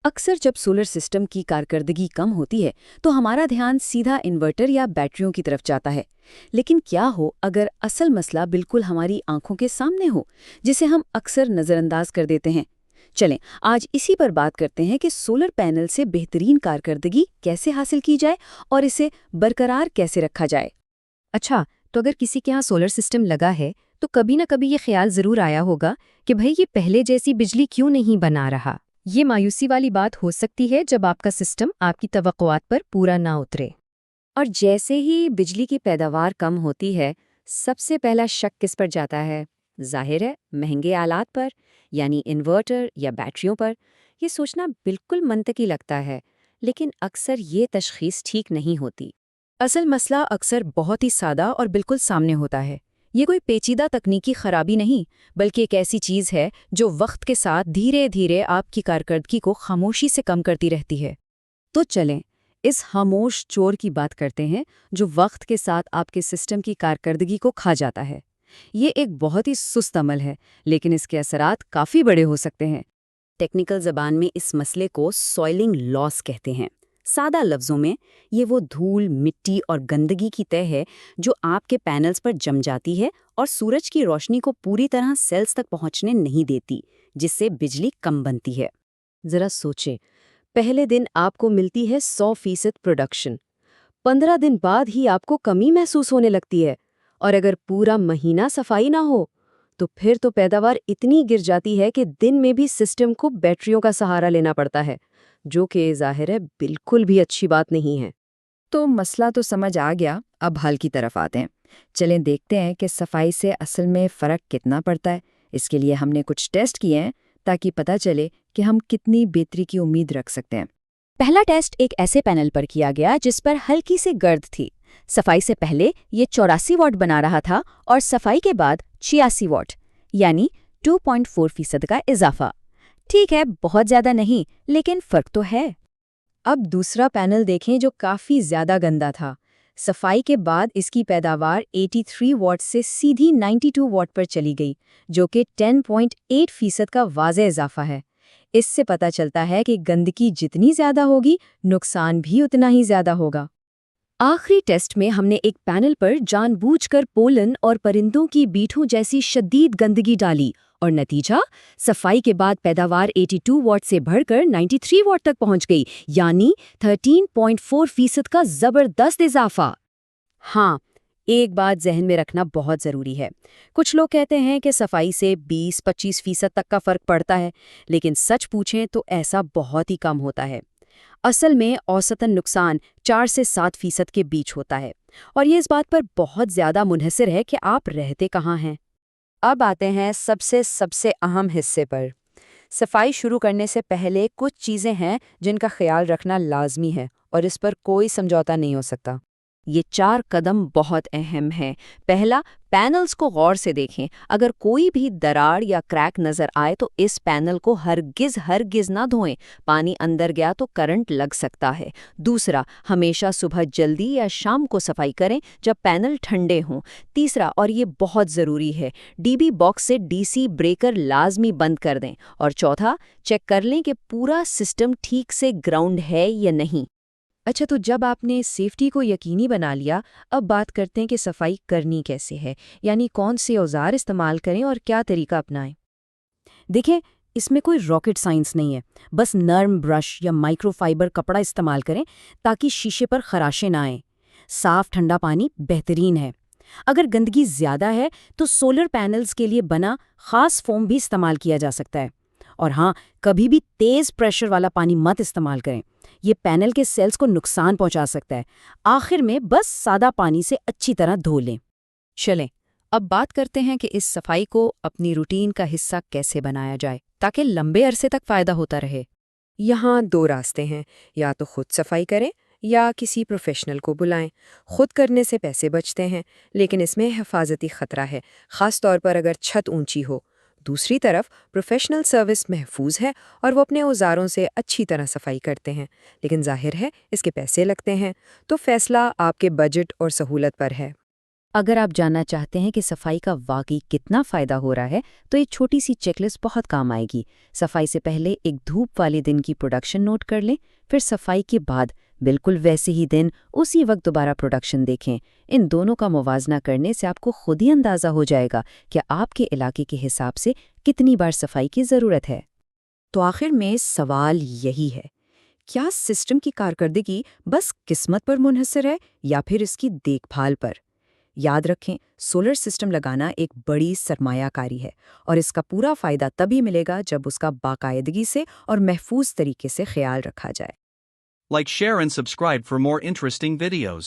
अक्सर जब solar system की कारकर्दगी कम होती है तो हमारा ध्यान सीधा इन्वर्टर या बैटरियों की तरफ जाता है। लेकिन क्या हो अगर असल मसला बिल्कुल हमारी आंखों के सामने हो, जिसे हम अक्सर नज़रअंदाज कर देते हैं। चलें, आज इसी पर बात करते हैं कि सोलर पैनल से बेहतरीन कारकर्दगी कैसे हासिल की जाए और इसे बरकरार कैसे रखा जाए। अच्छा, तो अगर किसी के यहाँ सोलर सिस्टम लगा है तो कभी ना कभी ये ख्याल ज़रूर आया होगा कि भाई ये पहले जैसी बिजली क्यों नहीं बना रहा। ये मायूसी वाली बात हो सकती है जब आपका सिस्टम आपकी तवक्कुआत पर पूरा ना उतरे। और जैसे ही बिजली की पैदावार कम होती है, सबसे पहला शक किस पर जाता है? जाहिर है, महंगे आलात पर, यानी इन्वर्टर या बैटरियों पर। ये सोचना बिल्कुल मंतकी लगता है, लेकिन अक्सर ये तशखीस ठीक नहीं होती। असल मसला अक्सर बहुत ही सादा और बिल्कुल सामने होता है। ये कोई पेचीदा तकनीकी खराबी नहीं, बल्कि एक ऐसी चीज़ है जो वक्त के साथ धीरे धीरे आपकी कारकर्दगी को खामोशी से कम करती रहती है। तो चलें, इस खामोश चोर की बात करते हैं जो वक्त के साथ आपके सिस्टम की कारकर्दगी को खा जाता है। ये एक बहुत ही सुस्त अमल है, लेकिन इसके असरात काफ़ी बड़े हो सकते हैं। टेक्निकल ज़बान में इस मसले को सॉइलिंग लॉस कहते हैं। सादा लफ्ज़ों में, ये वो धूल, मिट्टी और गंदगी की तह है जो आपके पैनल्स पर जम जाती है और सूरज की रोशनी को पूरी तरह सेल्स तक पहुंचने नहीं देती, जिससे बिजली कम बनती है। ज़रा सोचें, पहले दिन आपको मिलती है 100% प्रोडक्शन, 15 दिन बाद ही आपको कमी महसूस होने लगती है, और अगर पूरा महीना सफाई ना हो तो फिर तो पैदावार इतनी गिर जाती है कि दिन में भी सिस्टम को बैटरियों का सहारा लेना पड़ता है, जो कि ज़ाहिर है बिल्कुल भी अच्छी बात नहीं है। तो मसला तो समझ आ गया, अब हल की तरफ आते हैं। चलें देखते हैं कि सफाई से असल में फ़र्क कितना पड़ता है। इसके लिए हमने कुछ टेस्ट किए हैं ताकि पता चले कि हम कितनी बेहतरी की उम्मीद रख सकते हैं। पहला टेस्ट एक ऐसे पैनल पर किया गया जिस पर हल्की सी गर्द थी। सफाई से पहले ये 84 वॉट बना रहा था और सफाई के बाद 86 वॉट, यानी 2.4% का इजाफा। ठीक है, बहुत ज्यादा नहीं, लेकिन फर्क तो है। अब दूसरा पैनल देखें जो काफ़ी ज़्यादा गंदा था। सफाई के बाद इसकी पैदावार 83 वॉट से सीधी 92 वॉट पर चली गई, जो कि 10.8% का वाज़े इजाफा है। इससे पता चलता है कि गंदगी जितनी ज़्यादा होगी, नुकसान भी उतना ही ज़्यादा होगा। आखिरी टेस्ट में हमने एक पैनल पर जानबूझकर पोलन और परिंदों की बीठों जैसी शदीद गंदगी डाली और नतीजा, सफाई के बाद पैदावार 82 वॉट से बढ़कर 93 वॉट तक पहुंच गई, यानी 13.4% का जबरदस्त इजाफा। हाँ, एक बात जहन में रखना बहुत ज़रूरी है। कुछ लोग कहते हैं कि सफाई से 20-25% तक का फ़र्क पड़ता है, लेकिन सच पूछें तो ऐसा बहुत ही कम होता है। असल में औसतन नुकसान 4 से 7% के बीच होता है, और ये इस बात पर बहुत ज़्यादा मुनहसर है कि आप रहते कहाँ हैं। अब आते हैं सबसे अहम हिस्से पर। सफाई शुरू करने से पहले कुछ चीज़ें हैं जिनका ख्याल रखना लाजमी है और इस पर कोई समझौता नहीं हो सकता। ये 4 कदम बहुत अहम हैं। पहला, पैनल्स को गौर से देखें। अगर कोई भी दरार या क्रैक नज़र आए तो इस पैनल को हरगिज़ ना धोएं। पानी अंदर गया तो करंट लग सकता है। दूसरा, हमेशा सुबह जल्दी या शाम को सफाई करें जब पैनल ठंडे हों। तीसरा, और ये बहुत ज़रूरी है, डीबी बॉक्स से डीसी ब्रेकर लाजमी बंद कर दें। और चौथा, चेक कर लें कि पूरा सिस्टम ठीक से ग्राउंड है या नहीं। अच्छा, तो जब आपने सेफ्टी को यकीनी बना लिया, अब बात करते हैं कि सफाई करनी कैसे है, यानी कौन से औजार इस्तेमाल करें और क्या तरीका अपनाएं। देखें, इसमें कोई रॉकेट साइंस नहीं है। बस नर्म ब्रश या माइक्रोफाइबर कपड़ा इस्तेमाल करें ताकि शीशे पर खराशें ना आएं। साफ ठंडा पानी बेहतरीन है। अगर गंदगी ज़्यादा है तो सोलर पैनल्स के लिए बना खास फोम भी इस्तेमाल किया जा सकता है। और हाँ, कभी भी तेज़ प्रेशर वाला पानी मत इस्तेमाल करें। ये पैनल के सेल्स को नुकसान पहुंचा सकता है। आखिर में बस सादा पानी से अच्छी तरह धो लें। चलें, अब बात करते हैं कि इस सफाई को अपनी रूटीन का हिस्सा कैसे बनाया जाए ताकि लंबे अरसे तक फ़ायदा होता रहे। यहाँ दो रास्ते हैं, या तो खुद सफाई करें या किसी प्रोफेशनल को बुलाएं। खुद करने से पैसे बचते हैं, लेकिन इसमें हिफाजती खतरा है, ख़ास तौर पर अगर छत ऊंची हो। दूसरी तरफ प्रोफेशनल सर्विस महफूज है और वो अपने औजारों से अच्छी तरह सफाई करते हैं, लेकिन जाहिर है इसके पैसे लगते हैं। तो फैसला आपके बजट और सहूलत पर है। اگر آپ جاننا چاہتے ہیں کہ صفائی کا واقعی کتنا فائدہ ہو رہا ہے تو ایک چھوٹی سی چیک لسٹ بہت کام آئے گی۔ صفائی سے پہلے ایک دھوپ والے دن کی پروڈکشن نوٹ کر لیں، پھر صفائی کے بعد بالکل ویسے ہی دن اسی وقت دوبارہ پروڈکشن دیکھیں۔ ان دونوں کا موازنہ کرنے سے آپ کو خود ہی اندازہ ہو جائے گا کہ آپ کے علاقے کے حساب سے کتنی بار صفائی کی ضرورت ہے۔ تو آخر میں سوال یہی ہے، کیا سسٹم کی کارکردگی بس قسمت پر منحصر ہے یا پھر اس کی دیکھ بھال پر؟ یاد رکھیں، سولر سسٹم لگانا ایک بڑی سرمایہ کاری ہے اور اس کا پورا فائدہ تبھی ملے گا جب اس کا باقاعدگی سے اور محفوظ طریقے سے خیال رکھا جائے۔ Like, share and subscribe for more interesting videos.